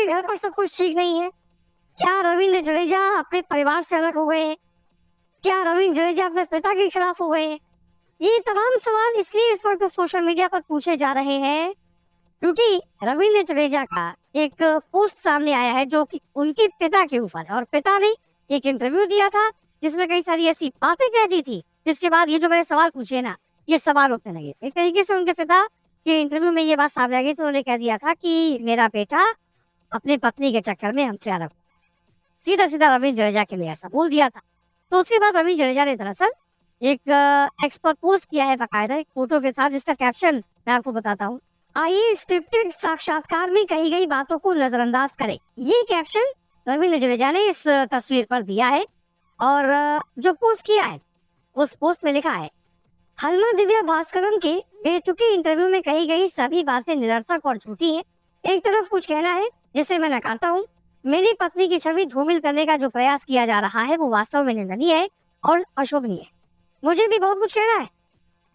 के घर पर सब कुछ ठीक नहीं है? क्या रविंद्र जडेजा अपने परिवार से अलग हो गए हैं? क्या रविंद्र जडेजा अपने पिता के खिलाफ हो गए हैं? ये तमाम सवाल इसलिए इस वक्त सोशल मीडिया पर पूछे जा रहे हैं क्योंकि रविंद्र जडेजा का एक पोस्ट सामने आया है जो कि उनके पिता के ऊपर है, और पिता ने एक इंटरव्यू दिया था जिसमें कई सारी ऐसी बातें कह दी थी जिसके बाद ये जो मैंने सवाल पूछे ना, ये सवाल उठने लगे। एक तरीके से उनके पिता के इंटरव्यू में ये बात सामने आ गई, तो उन्होंने कह दिया था कि मेरा बेटा अपनी पत्नी के चक्कर में हमसे अलग, सीधा सीधा रविंद्र जडेजा के लिए ऐसा बोल दिया था। तो उसके बाद रविंद्र जडेजा ने दरअसल एक एक्स पर पोस्ट किया है बाकायदा एक फोटो के साथ, जिसका कैप्शन मैं आपको बताता हूँ। आइए स्क्रिप्टेड साक्षात्कार में कही गई बातों को नजरअंदाज करें। ये कैप्शन रविंद्र जडेजा ने इस तस्वीर पर दिया है, और जो पोस्ट किया है उस पोस्ट में लिखा है, हलमा दिव्या भास्करन के बेतुके इंटरव्यू में कही गई सभी बातें निरर्थक और झूठी हैं। एक तरफ कुछ कहना है जिसे मैं नकारता हूँ। मेरी पत्नी की छवि धूमिल करने का जो प्रयास किया जा रहा है वो वास्तव में निंदनीय है और अशोभनीय है। मुझे भी बहुत कुछ कहना है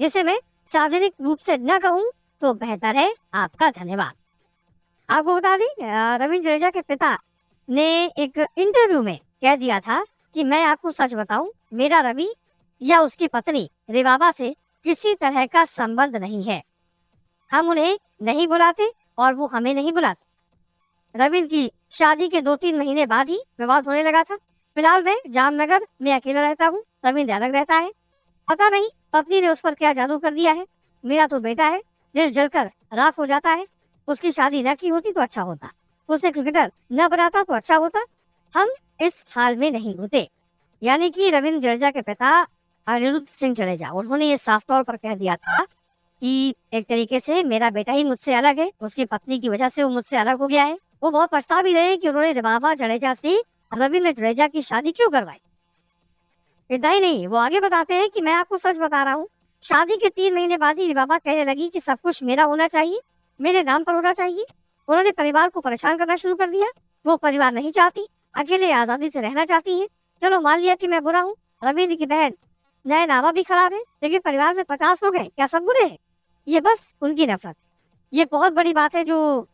जिसे मैं सार्वजनिक रूप से न कहूँ तो बेहतर है। आपका धन्यवाद। आपको बता दें, रविंद्र जडेजा के पिता ने एक इंटरव्यू में कह दिया था कि मैं आपको सच बताऊं, मेरा रवि या उसकी पत्नी रेवाबा से किसी तरह का संबंध नहीं है। हम उन्हें नहीं बुलाते और वो हमें नहीं बुलाते। रविंद्र की शादी के 2-3 महीने बाद ही विवाद होने लगा था। फिलहाल मैं जामनगर में अकेला रहता हूँ, रविंद्र अलग रहता है। पता नहीं पत्नी ने उस पर क्या जादू कर दिया है। मेरा तो बेटा है, दिल जलकर राख हो जाता है। उसकी शादी न की होती तो अच्छा होता, उसे क्रिकेटर न बनाता तो अच्छा होता। हम इस हाल में नहीं होते। यानी कि रविंद्र जडेजा के पिता अनिरुद्ध सिंह जडेजा, उन्होंने ये साफ तौर पर कह दिया था कि एक तरीके से मेरा बेटा ही मुझसे अलग है, उसकी पत्नी की वजह से वो मुझसे अलग हो गया है। वो बहुत पछता भी रहे कि उन्होंने रेवाबा जडेजा से रविंद्र जडेजा की शादी क्यों करवाई। इतना ही नहीं, वो आगे बताते हैं कि मैं आपको सच बता रहा हूँ, शादी के 3 महीने बाद ही रेवाबा कहने लगी कि सब कुछ मेरा होना चाहिए, मेरे नाम पर होना चाहिए। उन्होंने परिवार को परेशान करना शुरू कर दिया। वो परिवार नहीं चाहती, अकेले आजादी से रहना चाहती है। चलो मान लिया कि मैं बुरा हूँ, रविंद्र की बहन नए नामा भी खराब है, लेकिन परिवार में 50 लोग हैं, क्या सब बुरे हैं? ये बस उनकी नफरत। ये बहुत बड़ी बात है जो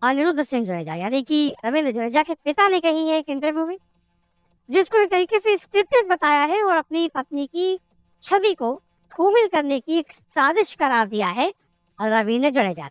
अनिरुद्ध सिंह जडेजा यानी कि रविंद्र जडेजा के पिता ने कही है एक इंटरव्यू में, जिसको एक तरीके से स्क्रिप्टेड बताया है और अपनी पत्नी की छवि को धूमिल करने की एक साजिश करार दिया है रविंद्र जडेजा।